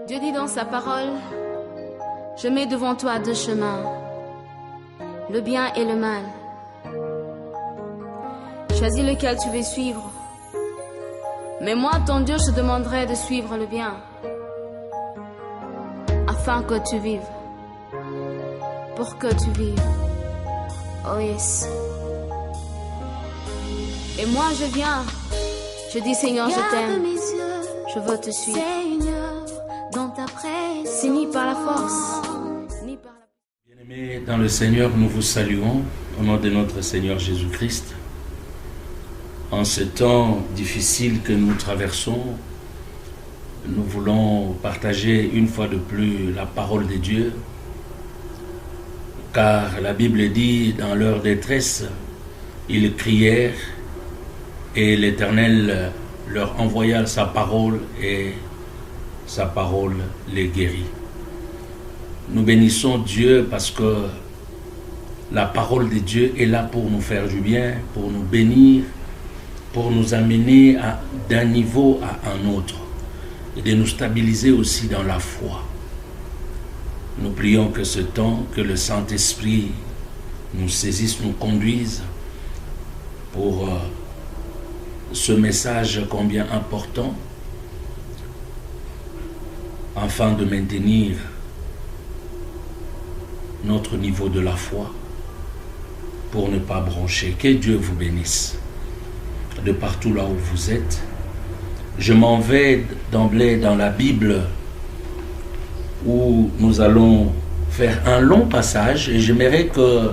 Dieu dit dans sa parole, je mets devant toi deux chemins, le bien et le mal. Choisis lequel tu veux suivre. Mais moi, ton Dieu, je te demanderai de suivre le bien, afin que tu vives, pour que tu vives. Oh yes. Et moi, je viens, je dis Seigneur, je t'aime, je veux te suivre. C'est ni par la force, ni par la... Bien-aimés dans le Seigneur, nous vous saluons au nom de notre Seigneur Jésus-Christ. En ce temps difficile que nous traversons, nous voulons partager une fois de plus la parole de Dieu, car la Bible dit, dans leur détresse, ils crièrent et l'Éternel leur envoya sa parole et sa parole les guérit. Nous bénissons Dieu parce que la parole de Dieu est là pour nous faire du bien, pour nous bénir, pour nous amener d'un niveau à un autre et de nous stabiliser aussi dans la foi. Nous prions que ce temps, que le Saint-Esprit nous saisisse, nous conduise pour ce message combien important, afin de maintenir notre niveau de la foi pour ne pas broncher. Que Dieu vous bénisse de partout là où vous êtes. Je m'en vais d'emblée dans la Bible où nous allons faire un long passage et j'aimerais que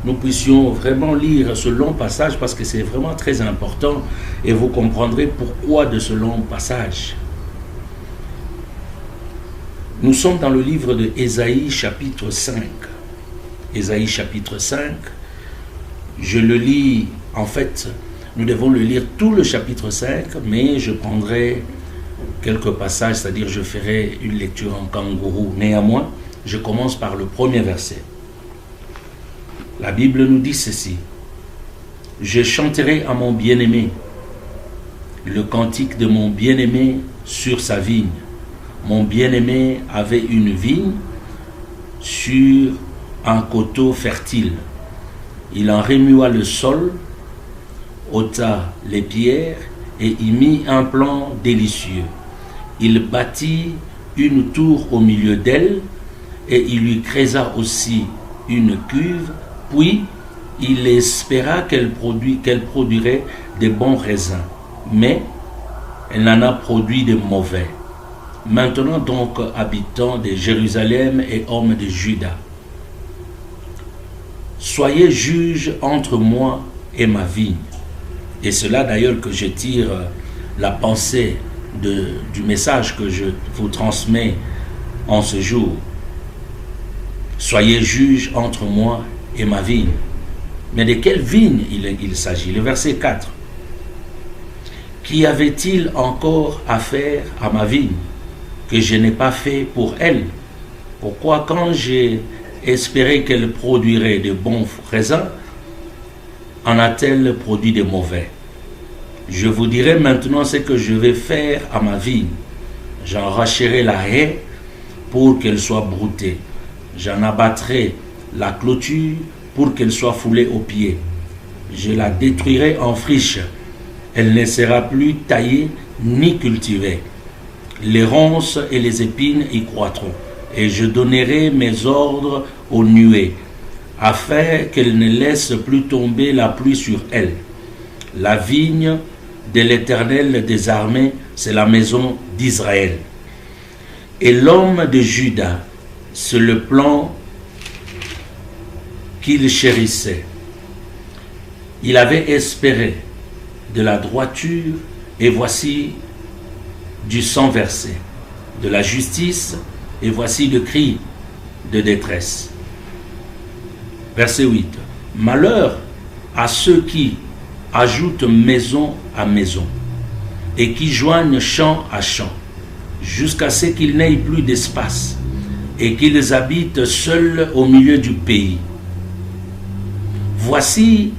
nous puissions vraiment lire ce long passage parce que c'est vraiment très important et vous comprendrez pourquoi de ce long passage. Nous sommes dans le livre de Ésaïe chapitre 5. Ésaïe chapitre 5, je le lis, en fait, nous devons le lire tout le chapitre 5, mais je prendrai quelques passages, c'est-à-dire je ferai une lecture en kangourou. Néanmoins, je commence par le premier verset. La Bible nous dit ceci. « Je chanterai à mon bien-aimé le cantique de mon bien-aimé sur sa vigne. Mon bien-aimé avait une vigne sur un coteau fertile. Il en remua le sol, ôta les pierres et y mit un plan délicieux. Il bâtit une tour au milieu d'elle et il lui creusa aussi une cuve, puis il espéra qu'elle produirait de bons raisins, mais elle en a produit de mauvais. Maintenant donc, habitants de Jérusalem et hommes de Juda, soyez juges entre moi et ma vigne. » Et c'est là d'ailleurs que je tire la pensée du message que je vous transmets en ce jour. Soyez juges entre moi et ma vigne. Mais de quelle vigne il s'agit? Le verset 4. Qu'y avait-il encore à faire à ma vigne que je n'ai pas fait pour elle? Pourquoi quand j'ai espéré qu'elle produirait de bons raisins, en a-t-elle produit de mauvais? Je vous dirai maintenant ce que je vais faire à ma vigne. J'enracherai la haie pour qu'elle soit broutée. J'en abattrai la clôture pour qu'elle soit foulée aux pieds. Je la détruirai en friche. Elle ne sera plus taillée ni cultivée. Les ronces et les épines y croîtront. Et je donnerai mes ordres aux nuées, afin qu'elle ne laisse plus tomber la pluie sur elle. La vigne de l'Éternel des armées, c'est la maison d'Israël. Et l'homme de Juda, c'est le plan qu'il chérissait. Il avait espéré de la droiture, et voici du sang versé, de la justice, et voici le cri de détresse. Verset 8. Malheur à ceux qui ajoutent maison à maison et qui joignent champ à champ, jusqu'à ce qu'ils n'aient plus d'espace et qu'ils habitent seuls au milieu du pays. Voici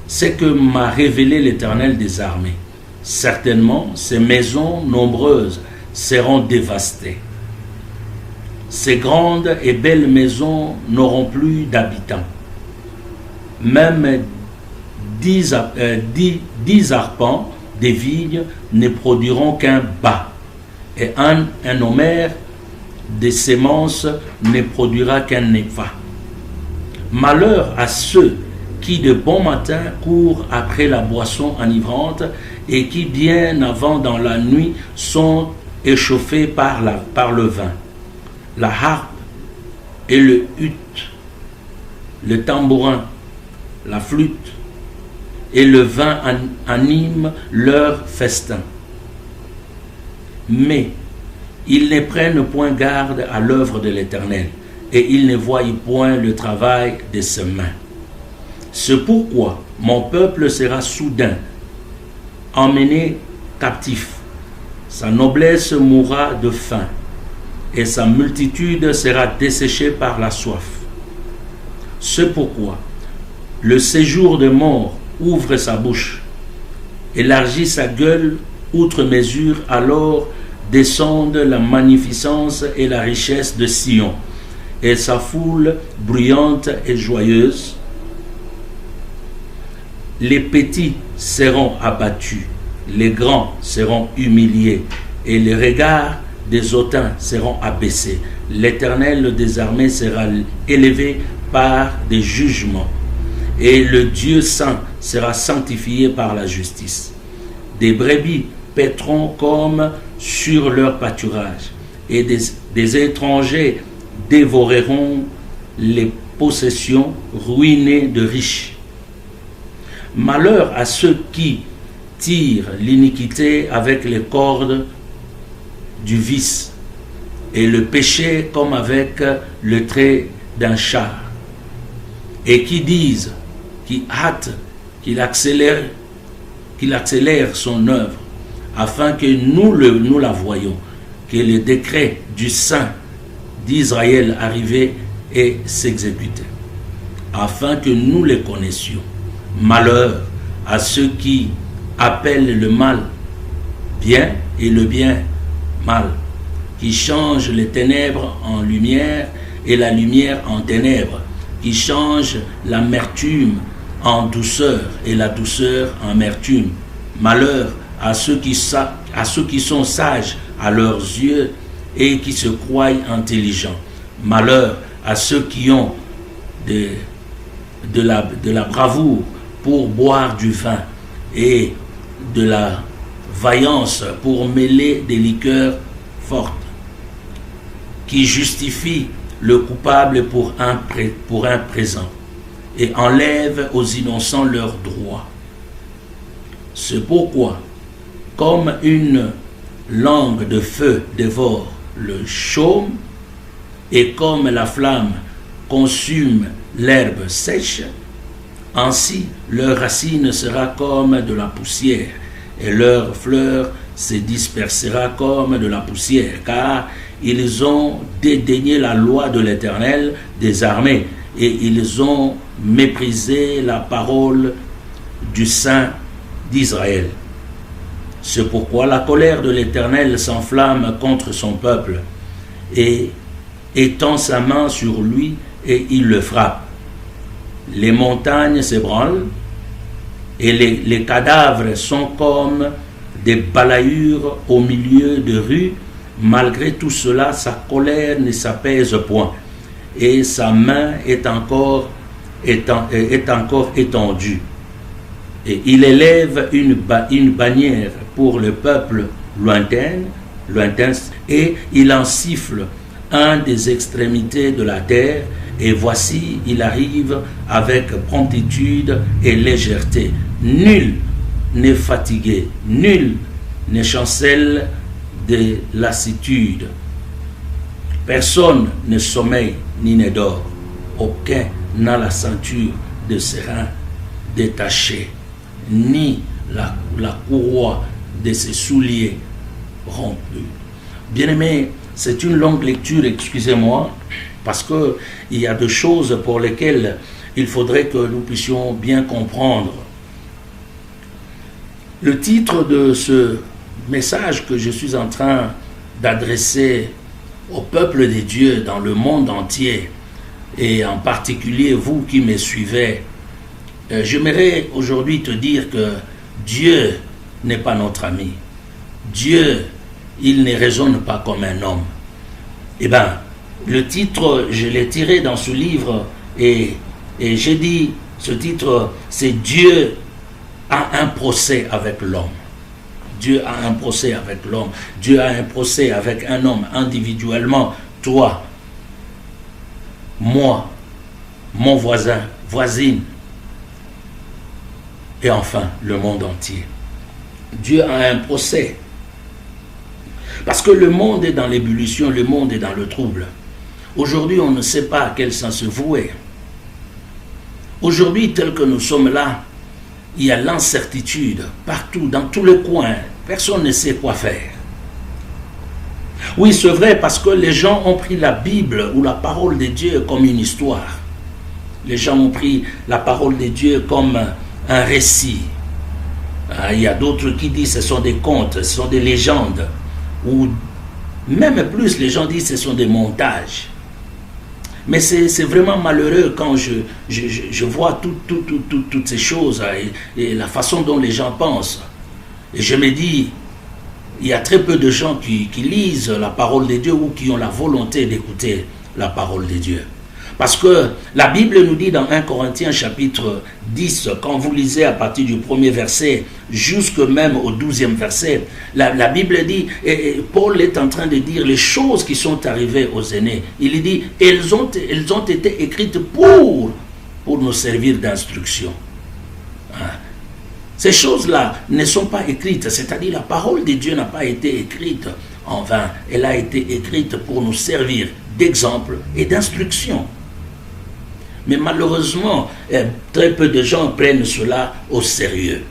ce que m'a révélé l'Éternel des armées. Certainement, ces maisons nombreuses seront dévastées ces grandes et belles maisons n'auront plus d'habitants. Même 10 arpents des vignes ne produiront qu'un bas, et un homère des semences ne produira qu'un épha. Malheur à ceux qui de bon matin courent après la boisson enivrante et qui bien avant dans la nuit sont échauffés par le vin. La harpe et le hutte, le tambourin, la flûte et le vin animent leur festin. Mais ils ne prennent point garde à l'œuvre de l'Éternel, et ils ne voient point le travail de ses mains. C'est pourquoi mon peuple sera soudain emmené captif. Sa noblesse mourra de faim, et sa multitude sera desséchée par la soif. C'est pourquoi le séjour de mort ouvre sa bouche, élargit sa gueule outre mesure, alors descendent la magnificence et la richesse de Sion, et sa foule bruyante et joyeuse. Les petits seront abattus, les grands seront humiliés, et les regards des hautains seront abaissés. L'Éternel des armées sera élevé par des jugements, et le Dieu saint sera sanctifié par la justice. Des brebis paîtront comme sur leur pâturage, et des étrangers dévoreront les possessions ruinées de riches. Malheur à ceux qui tirent l'iniquité avec les cordes du vice, et le péché comme avec le trait d'un char, et qui disent, qui hâtent, qu'il accélère son œuvre, afin que nous la voyions, que le décret du Saint d'Israël arrivait et s'exécutait, afin que nous les connaissions. Malheur à ceux qui appellent le mal bien et le bien mal, qui changent les ténèbres en lumière et la lumière en ténèbres, qui changent l'amertume en douceur et la douceur en amertume. Malheur à ceux qui sont sages à leurs yeux et qui se croient intelligents. Malheur à ceux qui ont de la bravoure pour boire du vin et de la vaillance pour mêler des liqueurs fortes, qui justifient le coupable pour un présent et enlèvent aux innocents leurs droits. C'est pourquoi, comme une langue de feu dévore le chaume, et comme la flamme consume l'herbe sèche, ainsi leur racine sera comme de la poussière, et leur fleur se dispersera comme de la poussière, car ils ont dédaigné la loi de l'Éternel des armées, et ils ont méprisé la parole du Saint d'Israël. C'est pourquoi la colère de l'Éternel s'enflamme contre son peuple, et étend sa main sur lui, et il le frappe. Les montagnes s'ébranlent, et les cadavres sont comme des balayures au milieu de rues. Malgré tout cela, sa colère ne s'apaise point, et sa main est encore étendue. Et il élève une bannière pour le peuple lointain, et il en siffle un des extrémités de la terre, et voici, il arrive avec promptitude et légèreté. Nul n'est fatigué, nul ne chancelle de lassitude. Personne ne sommeille ni ne dort. Aucun n'a la ceinture de ses reins détachée, ni la courroie de ses souliers rompue. Bien-aimés, c'est une longue lecture, excusez-moi, parce qu'il y a des choses pour lesquelles il faudrait que nous puissions bien comprendre. Le titre de ce message que je suis en train d'adresser au peuple de Dieu dans le monde entier, et en particulier vous qui me suivez, j'aimerais aujourd'hui te dire que Dieu n'est pas notre ami. Dieu, il ne raisonne pas comme un homme. Eh bien, le titre, je l'ai tiré dans ce livre et j'ai dit, ce titre, c'est Dieu a un procès avec l'homme. Dieu a un procès avec l'homme. Dieu a un procès avec un homme individuellement. Toi, moi, mon voisin, voisine, et enfin le monde entier. Dieu a un procès. Parce que le monde est dans l'ébullition, le monde est dans le trouble. Aujourd'hui, on ne sait pas à quel sens se vouer. Aujourd'hui, tel que nous sommes là, il y a l'incertitude partout, dans tous les coins. Personne ne sait quoi faire. Oui, c'est vrai, parce que les gens ont pris la Bible ou la parole de Dieu comme une histoire. Les gens ont pris la parole de Dieu comme un récit. Il y a d'autres qui disent que ce sont des contes, ce sont des légendes. Ou même plus, les gens disent que ce sont des montages. Mais c'est vraiment malheureux quand je vois toutes ces choses et la façon dont les gens pensent. Et je me dis, il y a très peu de gens qui lisent la parole de Dieu ou qui ont la volonté d'écouter la parole de Dieu. Parce que la Bible nous dit dans 1 Corinthiens chapitre 10, quand vous lisez à partir du premier verset jusque même au 12e verset, la Bible dit, et Paul est en train de dire les choses qui sont arrivées aux aînés. Il dit, elles ont été écrites pour nous servir d'instruction. Ces choses-là ne sont pas écrites, c'est-à-dire la parole de Dieu n'a pas été écrite en vain. Elle a été écrite pour nous servir d'exemple et d'instruction. Mais malheureusement, très peu de gens prennent cela au sérieux.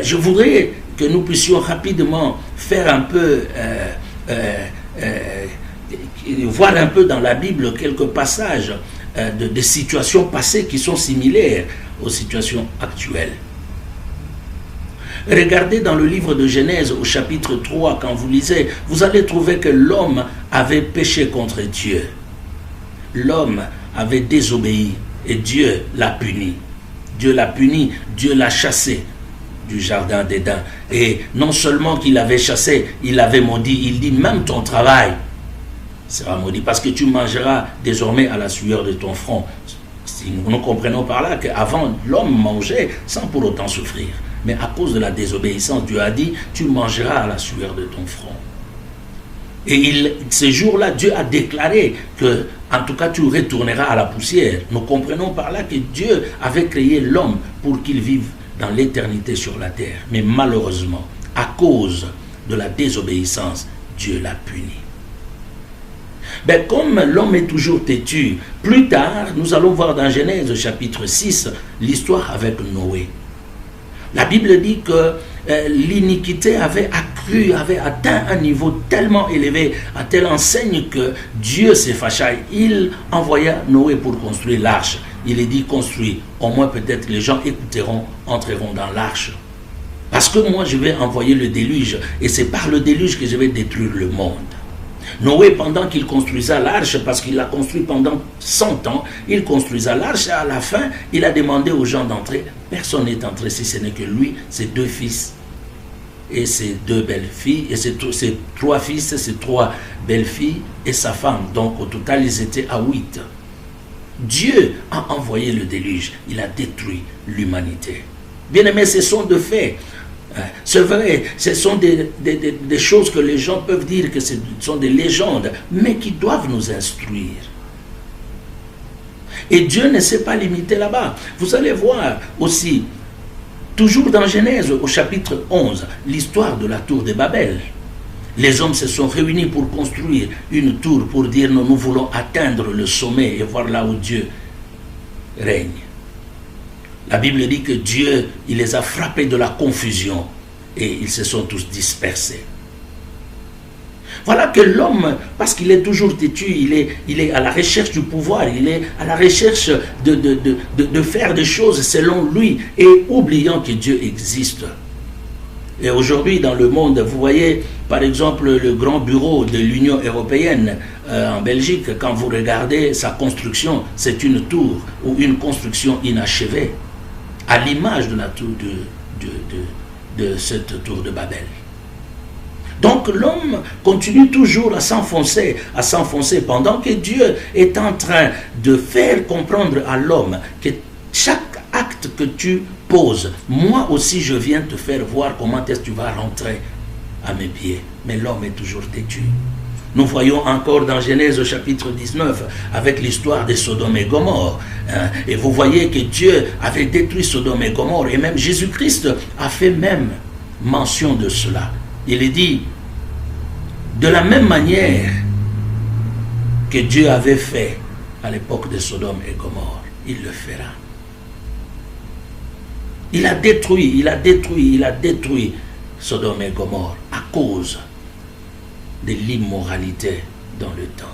Je voudrais que nous puissions rapidement faire un peu, voir un peu dans la Bible quelques passages de situations passées qui sont similaires aux situations actuelles. Regardez dans le livre de Genèse au chapitre 3, quand vous lisez, vous allez trouver que l'homme avait péché contre Dieu. L'homme avait désobéi et Dieu l'a puni. Dieu l'a puni, Dieu l'a chassé du jardin d'Éden. Et non seulement qu'il l'avait chassé, il l'avait maudit. Il dit même ton travail sera maudit parce que tu mangeras désormais à la sueur de ton front. Si nous comprenons par là qu'avant l'homme mangeait sans pour autant souffrir. Mais à cause de la désobéissance, Dieu a dit tu mangeras à la sueur de ton front. Et ce jour-là, Dieu a déclaré que, en tout cas, tu retourneras à la poussière. Nous comprenons par là que Dieu avait créé l'homme pour qu'il vive dans l'éternité sur la terre. Mais malheureusement, à cause de la désobéissance, Dieu l'a puni. Comme l'homme est toujours têtu, plus tard, nous allons voir dans Genèse chapitre 6, l'histoire avec Noé. La Bible dit que l'iniquité avait accru, avait atteint un niveau tellement élevé, à telle enseigne que Dieu s'est fâché. Il envoya Noé pour construire l'arche. Il est dit construit. Au moins peut-être les gens écouteront, entreront dans l'arche. Parce que moi je vais envoyer le déluge et c'est par le déluge que je vais détruire le monde. Noé, pendant qu'il construisait l'arche, parce qu'il l'a construit pendant 100 ans, il construisait l'arche et à la fin, il a demandé aux gens d'entrer. Personne n'est entré si ce n'est que lui, ses 2 fils et ses 2 belles-filles, et ses 3 fils, ses 3 belles-filles et sa femme. Donc au total, ils étaient à 8. Dieu a envoyé le déluge, il a détruit l'humanité. Bien aimé, ce sont de faits. C'est vrai, ce sont des choses que les gens peuvent dire que ce sont des légendes, mais qui doivent nous instruire. Et Dieu ne s'est pas limité là-bas. Vous allez voir aussi, toujours dans Genèse, au chapitre 11, l'histoire de la tour de Babel. Les hommes se sont réunis pour construire une tour, pour dire nous voulons atteindre le sommet et voir là où Dieu règne. La Bible dit que Dieu, il les a frappés de la confusion et ils se sont tous dispersés. Voilà que l'homme, parce qu'il est toujours têtu, il est à la recherche du pouvoir, il est à la recherche de faire des choses selon lui et oubliant que Dieu existe. Et aujourd'hui dans le monde, vous voyez, par exemple, le grand bureau de l'Union européenne en Belgique, quand vous regardez sa construction, c'est une tour ou une construction inachevée, à l'image de la tour de cette tour de Babel. Donc l'homme continue toujours à s'enfoncer pendant que Dieu est en train de faire comprendre à l'homme que chaque acte que tu poses, moi aussi je viens te faire voir comment est-ce que tu vas rentrer à mes pieds. Mais l'homme est toujours têtu. Nous voyons encore dans Genèse au chapitre 19 avec l'histoire de Sodome et Gomorrhe. Et vous voyez que Dieu avait détruit Sodome et Gomorrhe et même Jésus-Christ a fait même mention de cela. Il est dit, de la même manière que Dieu avait fait à l'époque de Sodome et Gomorrhe, il le fera. Il a détruit Sodome et Gomorrhe à cause de l'immoralité dans le temps.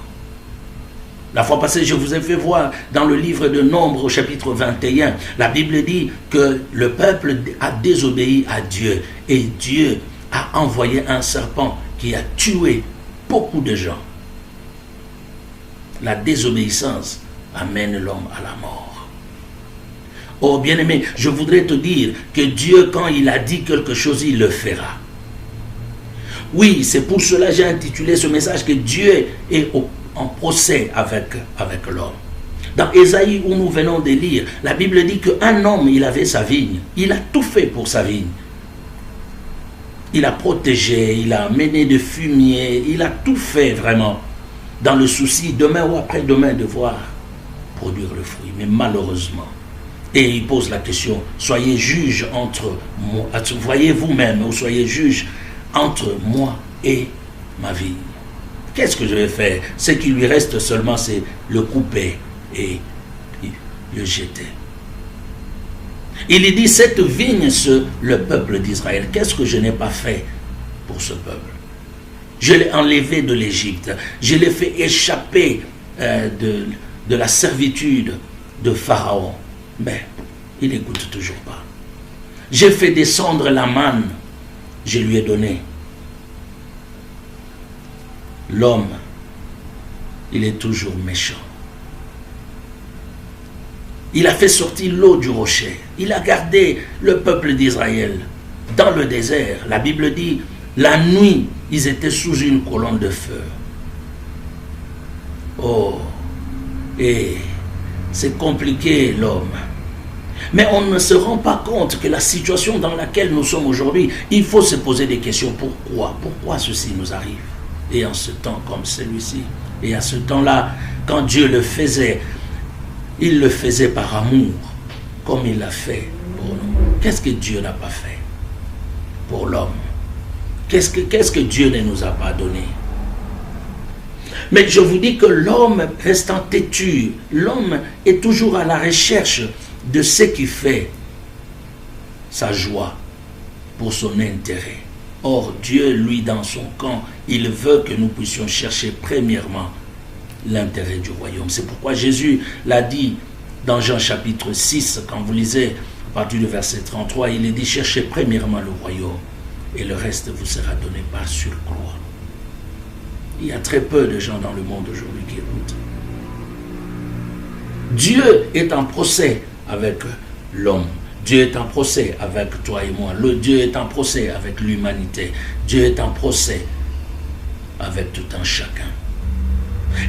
La fois passée, je vous ai fait voir dans le livre de Nombres au chapitre 21, la Bible dit que le peuple a désobéi à Dieu et Dieu a envoyé un serpent qui a tué beaucoup de gens. La désobéissance amène l'homme à la mort. Oh bien-aimé, je voudrais te dire que Dieu, quand il a dit quelque chose, il le fera. Oui, c'est pour cela que j'ai intitulé ce message que Dieu est en procès avec l'homme. Dans Ésaïe où nous venons de lire, la Bible dit qu'un homme, il avait sa vigne. Il a tout fait pour sa vigne. Il a protégé, il a mené de fumier, il a tout fait vraiment dans le souci demain ou après-demain de voir produire le fruit. Mais malheureusement, et il pose la question, soyez juge entre moi, voyez vous-même, ou soyez juge entre moi et ma vigne. Qu'est-ce que je vais faire? Ce qui lui reste seulement, c'est le couper et le jeter. Il dit, cette vigne, le peuple d'Israël, qu'est-ce que je n'ai pas fait pour ce peuple? Je l'ai enlevé de l'Égypte, je l'ai fait échapper de la servitude de Pharaon. Mais il n'écoute toujours pas. J'ai fait descendre la manne, je lui ai donné. L'homme, il est toujours méchant. Il a fait sortir l'eau du rocher. Il a gardé le peuple d'Israël dans le désert. La Bible dit, la nuit, ils étaient sous une colonne de feu. Oh, et c'est compliqué l'homme. Mais on ne se rend pas compte que la situation dans laquelle nous sommes aujourd'hui, il faut se poser des questions. Pourquoi ceci nous arrive? Et en ce temps comme celui-ci, et à ce temps-là, quand Dieu le faisait, il le faisait par amour, comme il l'a fait pour nous. Qu'est-ce que Dieu n'a pas fait pour l'homme? Qu'est-ce que Dieu ne nous a pas donné? Mais je vous dis que l'homme restant têtu, l'homme est toujours à la recherche de ce qui fait sa joie pour son intérêt. Or, Dieu, lui, dans son camp, il veut que nous puissions chercher premièrement l'intérêt du royaume. C'est pourquoi Jésus l'a dit dans Jean chapitre 6, quand vous lisez à partir du verset 33, il est dit, cherchez premièrement le royaume et le reste vous sera donné par surcroît. Il y a très peu de gens dans le monde aujourd'hui qui écoutent. Dieu est en procès avec l'homme. Dieu est en procès avec toi et moi. Dieu est en procès avec l'humanité. Dieu est en procès avec tout un chacun.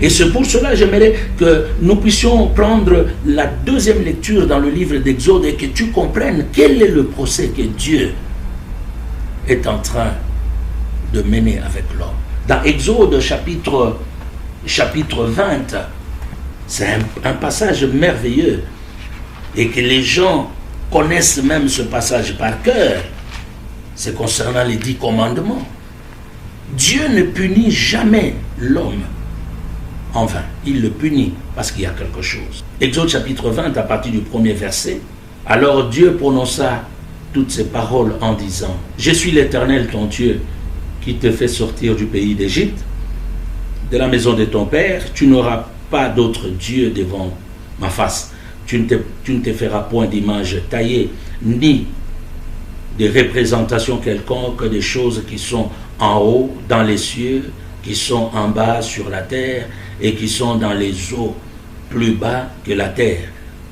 Et c'est pour cela que j'aimerais que nous puissions prendre la deuxième lecture dans le livre d'Exode et que tu comprennes quel est le procès que Dieu est en train de mener avec l'homme. Dans Exode chapitre 20, c'est un passage merveilleux et que les gens connaissent même ce passage par cœur. C'est concernant les 10 commandements. Dieu ne punit jamais l'homme en vain. Il le punit parce qu'il y a quelque chose. Exode chapitre 20 à partir du premier verset. Alors Dieu prononça toutes ces paroles en disant, je suis l'Éternel ton Dieu qui te fait sortir du pays d'Égypte, de la maison de ton père. Tu n'auras pas d'autre Dieu devant ma face. Tu ne te feras point d'image taillée, ni de représentation quelconque des choses qui sont en haut dans les cieux, qui sont en bas sur la terre et qui sont dans les eaux plus bas que la terre.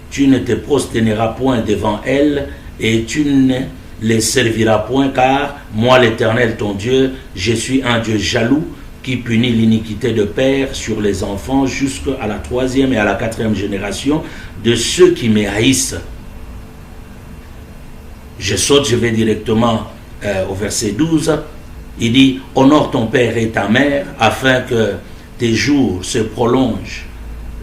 Tu ne te prosterneras point devant elles et tu ne les serviras point, car moi l'Éternel ton Dieu, je suis un Dieu jaloux qui punit l'iniquité de père sur les enfants jusqu'à la 3e et à la 4e génération de ceux qui me haïssent. Je vais directement au verset 12. Il dit, honore ton père et ta mère afin que tes jours se prolongent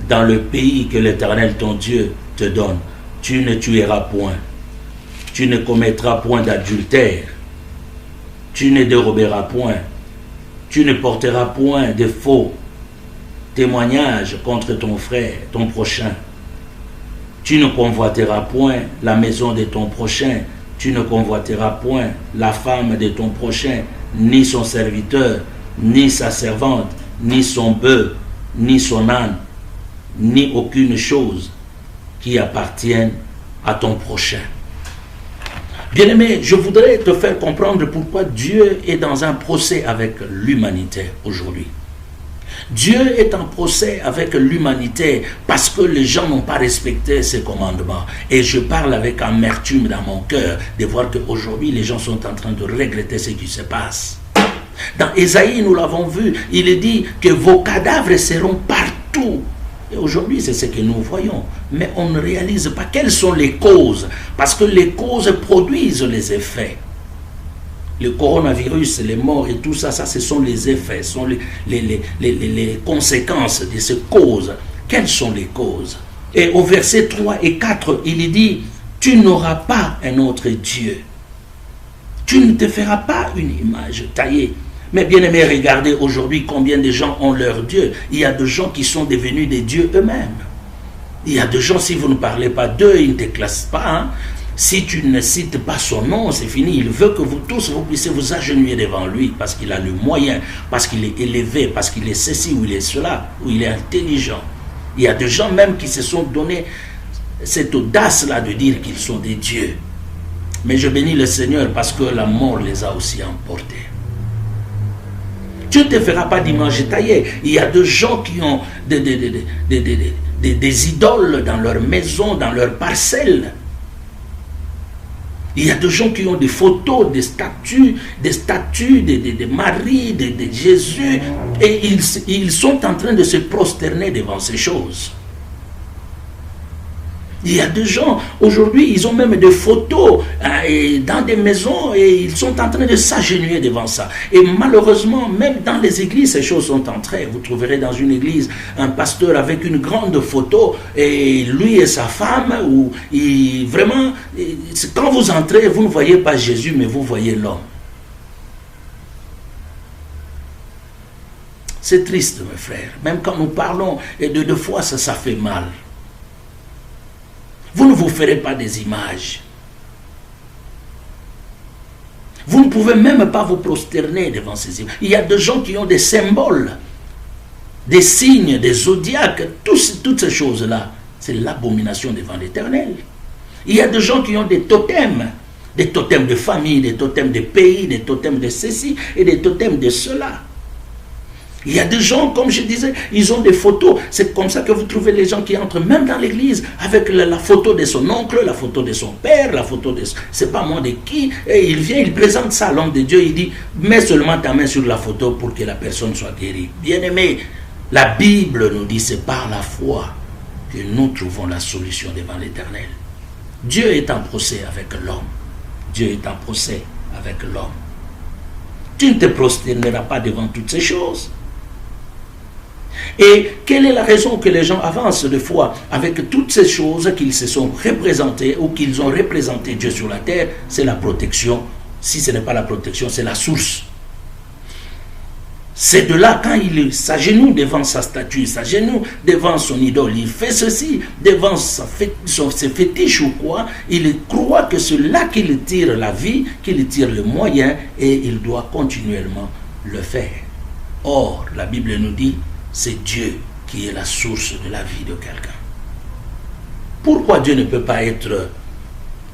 dans le pays que l'Éternel ton Dieu te donne. Tu ne tueras point, tu ne commettras point d'adultère, tu ne déroberas point, tu ne porteras point de faux témoignages contre ton frère, ton prochain. Tu ne convoiteras point la maison de ton prochain, tu ne convoiteras point la femme de ton prochain, ni son serviteur, ni sa servante, ni son bœuf, ni son âne, ni aucune chose qui appartienne à ton prochain. Bien-aimé, je voudrais te faire comprendre pourquoi Dieu est dans un procès avec l'humanité aujourd'hui. Dieu est en procès avec l'humanité parce que les gens n'ont pas respecté ses commandements. Et je parle avec amertume dans mon cœur de voir qu'aujourd'hui les gens sont en train de regretter ce qui se passe. Dans Ésaïe, nous l'avons vu, il est dit que vos cadavres seront partout. Et aujourd'hui, c'est ce que nous voyons. Mais on ne réalise pas quelles sont les causes. Parce que les causes produisent les effets. Le coronavirus, les morts et tout ça, ce sont les effets, ce sont les conséquences de ces causes. Quelles sont les causes? Et au verset 3 et 4, il dit, tu n'auras pas un autre Dieu. Tu ne te feras pas une image taillée. Mais bien aimé, regardez aujourd'hui combien de gens ont leur Dieu. Il y a des gens qui sont devenus des dieux eux-mêmes. Il y a des gens, si vous ne parlez pas d'eux, ils ne te classent pas. Hein. Si tu ne cites pas son nom, c'est fini. Il veut que vous tous, vous puissiez vous agenouiller devant lui parce qu'il a le moyen, parce qu'il est élevé, parce qu'il est ceci ou il est cela, ou il est intelligent. Il y a des gens même qui se sont donné cette audace-là de dire qu'ils sont des dieux. Mais je bénis le Seigneur parce que la mort les a aussi emportés. Tu ne te feras pas d'image taillée. Il y a des gens qui ont des idoles dans leur maison, dans leur parcelle. Il y a des gens qui ont des photos, des statues de Marie, de Jésus, et ils sont en train de se prosterner devant ces choses. Il y a des gens, aujourd'hui, ils ont même des photos dans des maisons et ils sont en train de s'agenouiller devant ça. Et malheureusement, même dans les églises, ces choses sont entrées. Vous trouverez dans une église un pasteur avec une grande photo et lui et sa femme, où vraiment, quand vous entrez, vous ne voyez pas Jésus, mais vous voyez l'homme. C'est triste, mes frères. Même quand nous parlons, et de deux fois, ça fait mal. Vous ne vous ferez pas des images. Vous ne pouvez même pas vous prosterner devant ces images. Il y a des gens qui ont des symboles, des signes, des zodiaques, toutes ces choses-là. C'est l'abomination devant l'Éternel. Il y a des gens qui ont des totems de famille, des totems de pays, des totems de ceci et des totems de cela. Il y a des gens, comme je disais, ils ont des photos. C'est comme ça que vous trouvez les gens qui entrent même dans l'église avec la photo de son oncle, la photo de son père, la photo de... c'est pas moi de qui. Et il vient, il présente ça à l'homme de Dieu. Il dit, mets seulement ta main sur la photo pour que la personne soit guérie. Bien-aimé, la Bible nous dit, c'est par la foi que nous trouvons la solution devant l'Éternel. Dieu est en procès avec l'homme. Dieu est en procès avec l'homme. Tu ne te prosterneras pas devant toutes ces choses. Et quelle est la raison que les gens avancent de foi avec toutes ces choses qu'ils se sont représentées ou qu'ils ont représenté Dieu sur la terre? C'est la protection. Si ce n'est pas la protection, c'est la source. C'est de là, quand il s'agenouille devant sa statue, s'agenouille devant son idole, il fait ceci devant ses fétiches ou quoi, il croit que c'est là qu'il tire la vie, qu'il tire le moyen et il doit continuellement le faire. Or, la Bible nous dit, c'est Dieu qui est la source de la vie de quelqu'un. Pourquoi Dieu ne peut pas être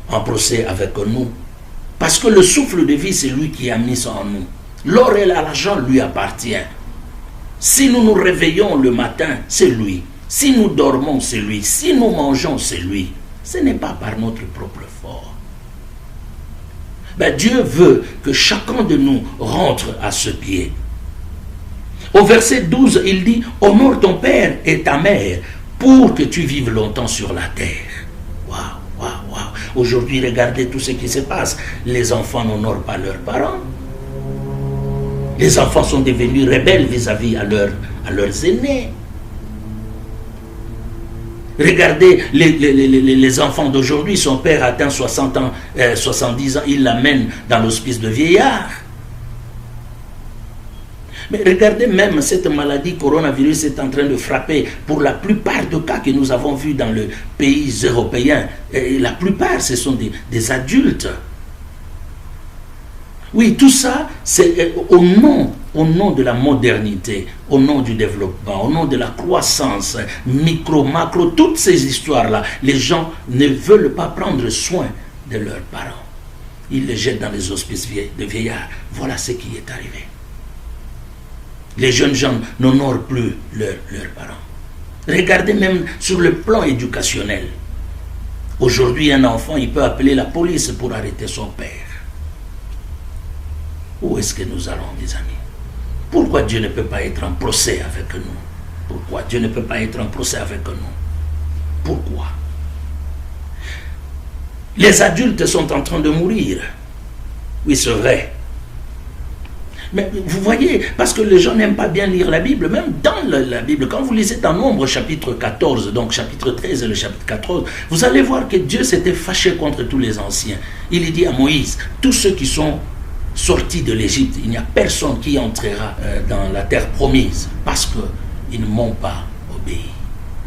en procès avec nous? Parce que le souffle de vie, c'est lui qui a mis ça en nous. L'or et l'argent lui appartiennent. Si nous nous réveillons le matin, c'est lui. Si nous dormons, c'est lui. Si nous mangeons, c'est lui. Ce n'est pas par notre propre force. Dieu veut que chacun de nous rentre à ce pied. Au verset 12, il dit, « Honore ton père et ta mère pour que tu vives longtemps sur la terre. » Waouh, waouh, waouh. Aujourd'hui, regardez tout ce qui se passe. Les enfants n'honorent pas leurs parents. Les enfants sont devenus rebelles vis-à-vis à leurs aînés. Regardez les enfants d'aujourd'hui, son père atteint 60 ans, 70 ans, il l'amène dans l'hospice de vieillards. Mais regardez même cette maladie coronavirus est en train de frapper pour la plupart des cas que nous avons vus dans les pays européens. Et la plupart, ce sont des adultes. Oui, tout ça, c'est au nom de la modernité, au nom du développement, au nom de la croissance, micro, macro, toutes ces histoires-là, les gens ne veulent pas prendre soin de leurs parents. Ils les jettent dans les hospices de vieillards. Voilà ce qui est arrivé. Les jeunes gens n'honorent plus leurs parents. Regardez même sur le plan éducationnel. Aujourd'hui, un enfant, il peut appeler la police pour arrêter son père. Où est-ce que nous allons, mes amis? Pourquoi Dieu ne peut pas être en procès avec nous? Pourquoi Dieu ne peut pas être en procès avec nous? Pourquoi? Les adultes sont en train de mourir. Oui, c'est vrai. Mais vous voyez, parce que les gens n'aiment pas bien lire la Bible, même dans la Bible, quand vous lisez dans Nombre chapitre 14, donc chapitre 13 et le chapitre 14, vous allez voir que Dieu s'était fâché contre tous les anciens. Il dit à Moïse, tous ceux qui sont sortis de l'Égypte, il n'y a personne qui entrera dans la terre promise, parce qu'ils ne m'ont pas obéi.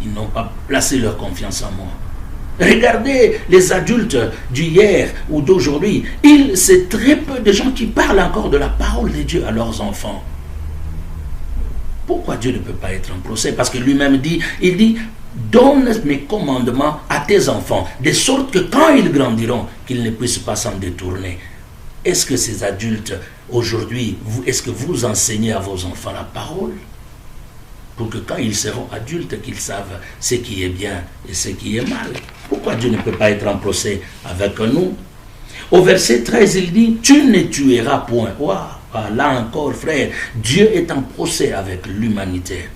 Ils n'ont pas placé leur confiance en moi. Regardez les adultes d'hier ou d'aujourd'hui. C'est très peu de gens qui parlent encore de la parole de Dieu à leurs enfants. Pourquoi Dieu ne peut pas être en procès? Parce que lui-même dit, il dit, donne mes commandements à tes enfants, de sorte que quand ils grandiront, qu'ils ne puissent pas s'en détourner. Est-ce que ces adultes, aujourd'hui, est-ce que vous enseignez à vos enfants la parole? Pour que quand ils seront adultes, qu'ils savent ce qui est bien et ce qui est mal. Pourquoi Dieu ne peut pas être en procès avec nous? Au verset 13, il dit, tu ne tueras point. Wow. Là encore, frère, Dieu est en procès avec l'humanité.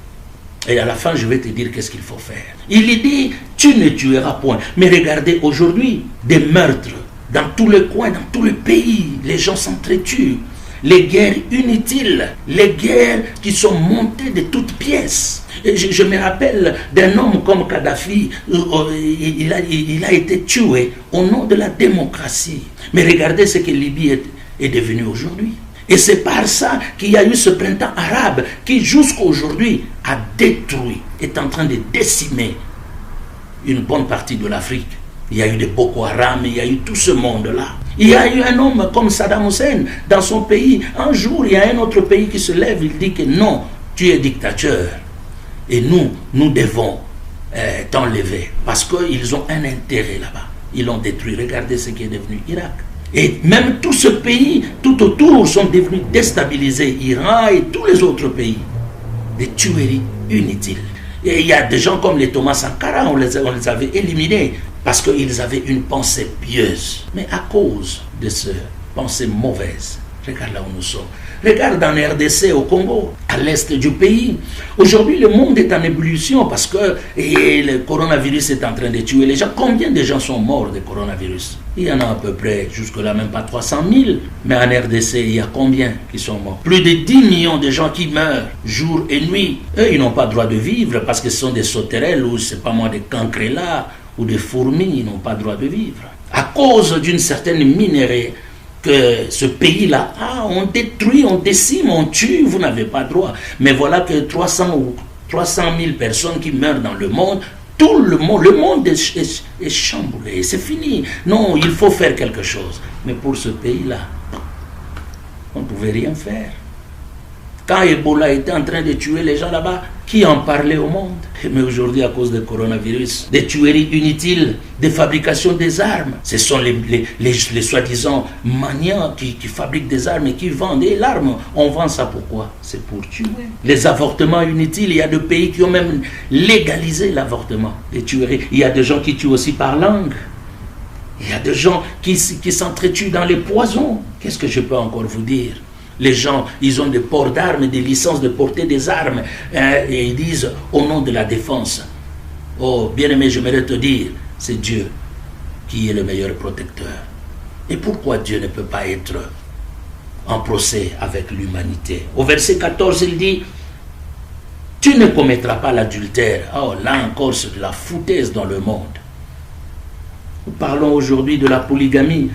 Et à la fin, je vais te dire qu'est-ce qu'il faut faire. Il dit, tu ne tueras point. Mais regardez, aujourd'hui, des meurtres dans tous les coins, dans tous les pays, les gens s'entretuent. Les guerres inutiles, les guerres qui sont montées de toutes pièces. Et je me rappelle d'un homme comme Kadhafi, il a été tué au nom de la démocratie. Mais regardez ce que Libye est devenue aujourd'hui. Et c'est par ça qu'il y a eu ce printemps arabe qui jusqu'à aujourd'hui a détruit, est en train de décimer une bonne partie de l'Afrique. Il y a eu des Boko Haram, il y a eu tout ce monde-là. Il y a eu un homme comme Saddam Hussein dans son pays. Un jour, il y a un autre pays qui se lève, il dit que non, tu es dictateur. Et nous devons t'enlever. Parce qu'ils ont un intérêt là-bas. Ils l'ont détruit. Regardez ce qui est devenu Irak. Et même tout ce pays, tout autour, sont devenus déstabilisés. Iran et tous les autres pays. Des tueries inutiles. Et il y a des gens comme les Thomas Sankara, on les avait éliminés. Parce qu'ils avaient une pensée pieuse. Mais à cause de cette pensée mauvaise, regarde là où nous sommes. Regarde en RDC, au Congo, à l'est du pays. Aujourd'hui, le monde est en ébullition parce que le coronavirus est en train de tuer les gens. Combien de gens sont morts de coronavirus? Il y en a à peu près, jusque-là, même pas 300 000. Mais en RDC, il y a combien qui sont morts? Plus de 10 millions de gens qui meurent jour et nuit. Eux, ils n'ont pas le droit de vivre parce que ce sont des sauterelles ou, c'est pas moi, des cancrelats ou des fourmis, ils n'ont pas le droit de vivre. À cause d'une certaine minerai que ce pays-là, on détruit, on décime, on tue, vous n'avez pas le droit. Mais voilà que 300 000 personnes qui meurent dans le monde, tout le monde est chamboulé, c'est fini. Non, il faut faire quelque chose. Mais pour ce pays-là, on ne pouvait rien faire. Quand Ebola était en train de tuer les gens là-bas, qui en parlait au monde? Mais aujourd'hui, à cause du coronavirus, des tueries inutiles, des fabrications des armes. Ce sont les soi-disant maniants qui fabriquent des armes et qui vendent. Et l'arme, on vend ça pourquoi? C'est pour tuer. Les avortements inutiles, il y a des pays qui ont même légalisé l'avortement. Les tueries. Il y a des gens qui tuent aussi par langue. Il y a des gens qui s'entretuent dans les poisons. Qu'est-ce que je peux encore vous dire? Les gens, ils ont des ports d'armes, des licences de porter des armes, et ils disent au nom de la défense. Oh, bien-aimé, j'aimerais te dire, c'est Dieu qui est le meilleur protecteur. Et pourquoi Dieu ne peut pas être en procès avec l'humanité? Au verset 14, il dit, tu ne commettras pas l'adultère. Oh, là encore, c'est de la foutaise dans le monde. Nous parlons aujourd'hui de la polygamie.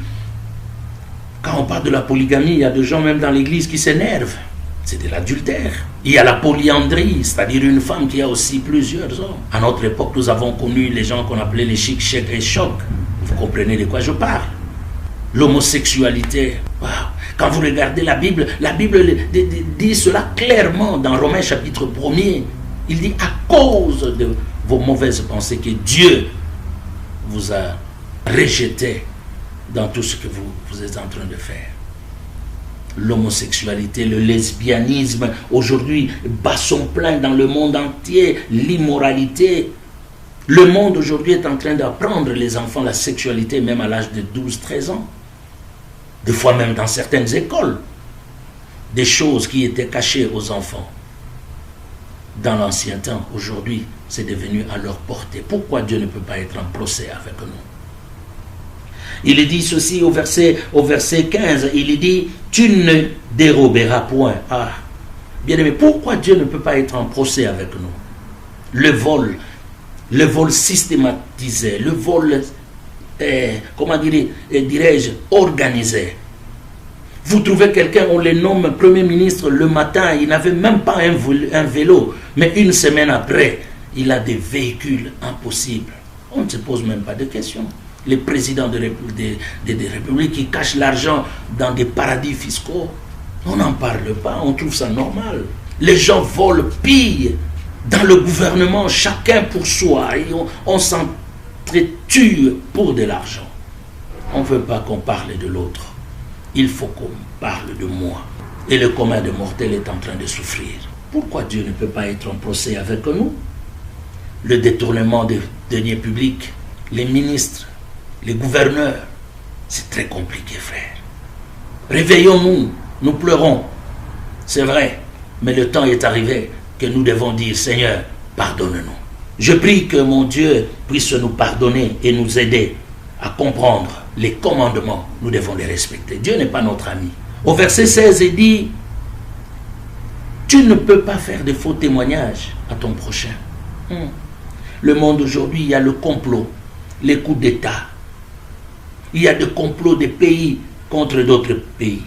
Quand on parle de la polygamie, il y a des gens même dans l'église qui s'énervent. C'est de l'adultère. Il y a la polyandrie, c'est-à-dire une femme qui a aussi plusieurs hommes. À notre époque, nous avons connu les gens qu'on appelait les chics, chèques et chocs. Vous comprenez de quoi je parle? L'homosexualité. Wow. Quand vous regardez la Bible dit cela clairement dans Romains chapitre 1er. Il dit à cause de vos mauvaises pensées que Dieu vous a rejeté dans tout ce que vous êtes en train de faire. L'homosexualité, le lesbianisme, aujourd'hui, bat son plein dans le monde entier, l'immoralité. Le monde aujourd'hui est en train d'apprendre les enfants la sexualité, même à l'âge de 12-13 ans. Des fois même dans certaines écoles, des choses qui étaient cachées aux enfants. Dans l'ancien temps, aujourd'hui, c'est devenu à leur portée. Pourquoi Dieu ne peut pas être en procès avec nous? Il dit ceci au verset 15, il dit, tu ne déroberas point. Ah, bien aimé, pourquoi Dieu ne peut pas être en procès avec nous? Le vol systématisé, le vol, comment dirais-je, organisé. Vous trouvez quelqu'un, on le nomme Premier ministre le matin, il n'avait même pas un vélo, mais une semaine après, il a des véhicules impossibles. On ne se pose même pas de questions. Les présidents des républiques qui cachent l'argent dans des paradis fiscaux, on n'en parle pas, on trouve ça normal. Les gens volent, pillent dans le gouvernement, chacun pour soi, et on s'entretue pour de l'argent. On ne veut pas qu'on parle de l'autre, il faut qu'on parle de moi. Et le commun des mortels est en train de souffrir. Pourquoi Dieu ne peut pas être en procès avec nous? Le détournement des deniers publics, les ministres, les gouverneurs, c'est très compliqué, frère. Réveillons-nous, nous pleurons, c'est vrai, mais le temps est arrivé que nous devons dire, Seigneur, pardonne-nous. Je prie que mon Dieu puisse nous pardonner et nous aider à comprendre les commandements, nous devons les respecter. Dieu n'est pas notre ami. Au verset 16, il dit, tu ne peux pas faire de faux témoignages à ton prochain. Le monde aujourd'hui, il y a le complot, les coups d'État. Il y a des complots des pays contre d'autres pays.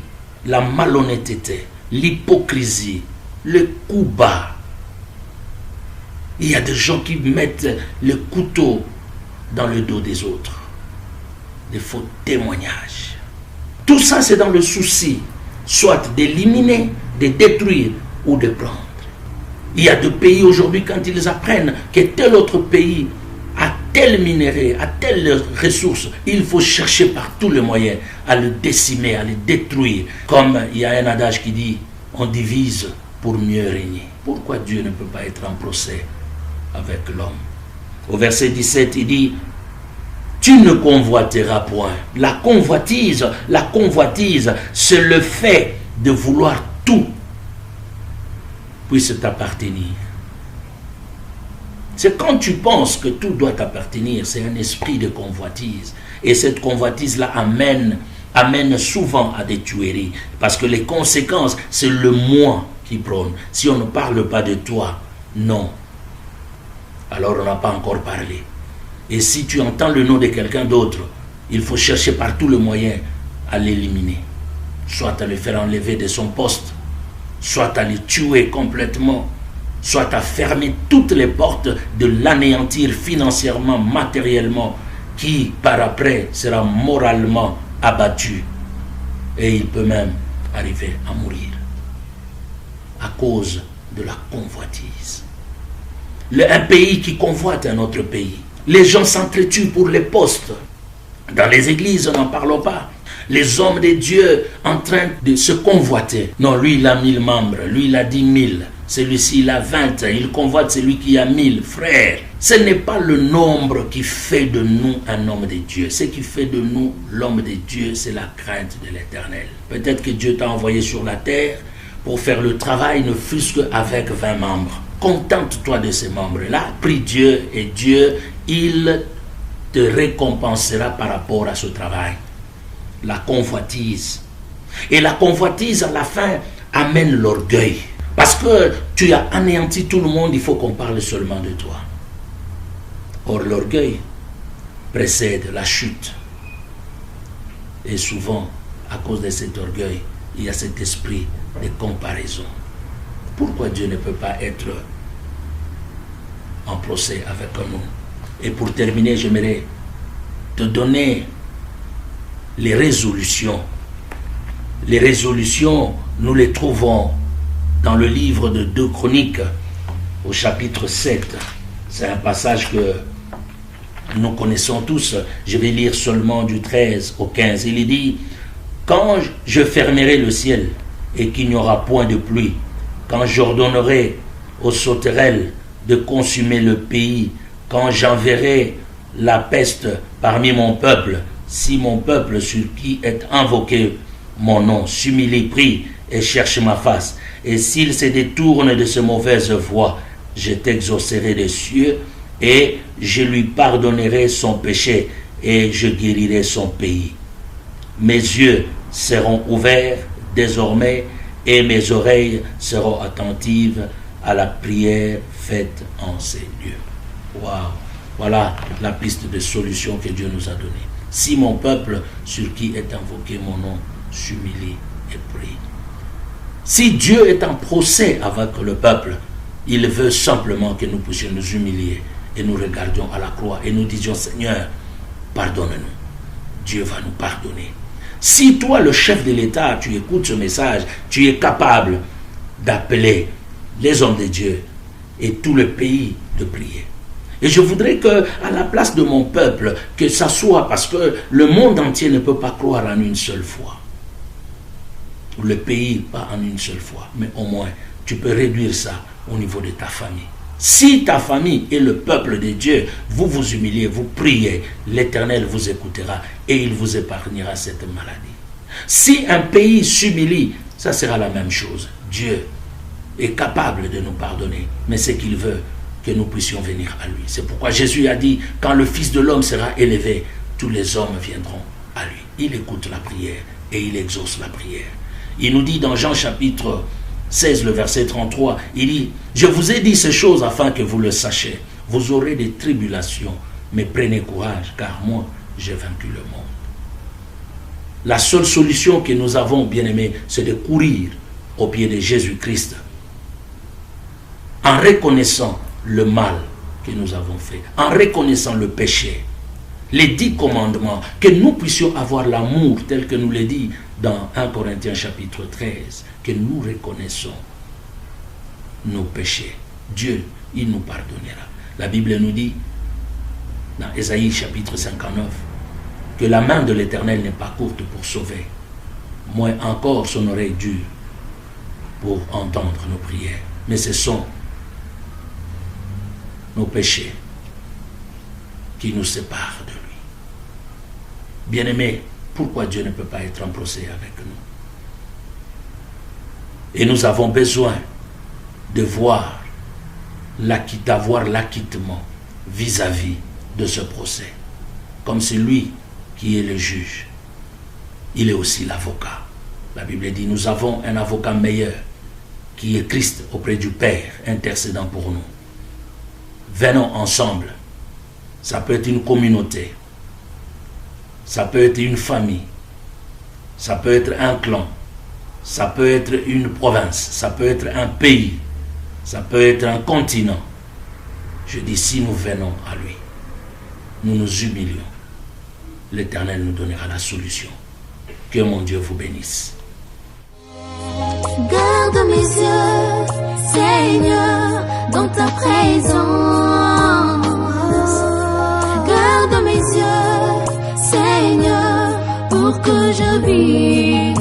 La malhonnêteté, l'hypocrisie, le coup bas. Il y a des gens qui mettent le couteau dans le dos des autres. Des faux témoignages. Tout ça, c'est dans le souci, soit d'éliminer, de détruire ou de prendre. Il y a des pays aujourd'hui, quand ils apprennent que tel autre pays a tel minerai, a telle ressource, il faut chercher par tous les moyens à le décimer, à le détruire. Comme il y a un adage qui dit, on divise pour mieux régner. Pourquoi Dieu ne peut pas être en procès avec l'homme? Au verset 17, il dit, tu ne convoiteras point. La convoitise, c'est le fait de vouloir tout puisse t'appartenir. C'est quand tu penses que tout doit t'appartenir, c'est un esprit de convoitise. Et cette convoitise-là amène souvent à des tueries. Parce que les conséquences, c'est le moi qui prône. Si on ne parle pas de toi, non. Alors on n'a pas encore parlé. Et si tu entends le nom de quelqu'un d'autre, il faut chercher par tous les moyens à l'éliminer. Soit à le faire enlever de son poste, soit à le tuer complètement, soit à fermer toutes les portes, de l'anéantir financièrement, matériellement, qui par après sera moralement abattu. Et il peut même arriver à mourir. à cause de la convoitise. Un pays qui convoite un autre pays. Les gens s'entretuent pour les postes. Dans les églises, n'en parlons pas. Les hommes de Dieu en train de se convoiter. Non, lui, il a 1000 membres. Lui, il a 10 000. Celui-ci, il a 20. Il convoite celui qui a 1000. Frère, ce n'est pas le nombre qui fait de nous un homme de Dieu. Ce qui fait de nous l'homme de Dieu, c'est la crainte de l'Éternel. Peut-être que Dieu t'a envoyé sur la terre pour faire le travail, ne fût-ce qu'avec 20 membres. Contente-toi de ces membres-là. Prie Dieu et Dieu, il te récompensera par rapport à ce travail. La convoitise. Et la convoitise, à la fin, amène l'orgueil. Parce que tu as anéanti tout le monde, il faut qu'on parle seulement de toi. Or, l'orgueil précède la chute. Et souvent, à cause de cet orgueil, il y a cet esprit de comparaison. Pourquoi Dieu ne peut pas être en procès avec nous? Et pour terminer, j'aimerais te donner les résolutions. Les résolutions, nous les trouvons dans le livre de 2 Chroniques, au chapitre 7. C'est un passage que nous connaissons tous. Je vais lire seulement du 13 au 15. Il est dit: quand je fermerai le ciel et qu'il n'y aura point de pluie, quand j'ordonnerai aux sauterelles de consumer le pays, quand j'enverrai la peste parmi mon peuple, si mon peuple sur qui est invoqué mon nom s'humilie, prie et cherche ma face, et s'il se détourne de ses mauvaises voies, je t'exaucerai des cieux et je lui pardonnerai son péché et je guérirai son pays. Mes yeux seront ouverts désormais et mes oreilles seront attentives à la prière faite en ces lieux. Waouh! Voilà la piste de solution que Dieu nous a donnée. Si mon peuple sur qui est invoqué mon nom s'humilie et prie. Si Dieu est en procès avec le peuple, il veut simplement que nous puissions nous humilier et nous regardions à la croix et nous disions: Seigneur, pardonne-nous. Dieu va nous pardonner. Si toi, le chef de l'État, tu écoutes ce message, tu es capable d'appeler les hommes de Dieu et tout le pays de prier. Et je voudrais que, à la place de mon peuple, que ça soit, parce que le monde entier ne peut pas croire en une seule foi. Le pays, pas en une seule fois, mais au moins, tu peux réduire ça au niveau de ta famille. Si ta famille et le peuple de Dieu, vous vous humiliez, vous priez, l'Éternel vous écoutera et il vous épargnera cette maladie. Si un pays s'humilie, ça sera la même chose. Dieu est capable de nous pardonner, mais c'est qu'il veut que nous puissions venir à lui. C'est pourquoi Jésus a dit: quand le Fils de l'homme sera élevé, tous les hommes viendront à lui. Il écoute la prière et il exauce la prière. Il nous dit dans Jean chapitre 16, le verset 33, il dit: je vous ai dit ces choses afin que vous le sachiez. Vous aurez des tribulations, mais prenez courage, car moi, j'ai vaincu le monde. La seule solution que nous avons, bien-aimés, c'est de courir au pied de Jésus-Christ, en reconnaissant le mal que nous avons fait, en reconnaissant le péché, les 10 commandements, que nous puissions avoir l'amour tel que nous le dit dans 1 Corinthiens chapitre 13, que nous reconnaissons nos péchés. Dieu, il nous pardonnera. La Bible nous dit dans Ésaïe chapitre 59 que la main de l'Éternel n'est pas courte pour sauver, moins encore son oreille dure pour entendre nos prières, mais ce sont nos péchés qui nous séparent de lui. Bien-aimés, pourquoi Dieu ne peut pas être en procès avec nous? Et nous avons besoin de voir d'avoir l'acquittement vis-à-vis de ce procès. Comme c'est lui qui est le juge, il est aussi l'avocat. La Bible dit: nous avons un avocat meilleur qui est Christ auprès du Père, intercédant pour nous. Venons ensemble. Ça peut être une communauté, ça peut être une famille, ça peut être un clan, ça peut être une province, ça peut être un pays, ça peut être un continent. Je dis, si nous venons à lui, nous nous humilions, l'Éternel nous donnera la solution. Que mon Dieu vous bénisse. Garde mes yeux, Seigneur, dans ta présence. Garde mes yeux, Seigneur, pour que je vive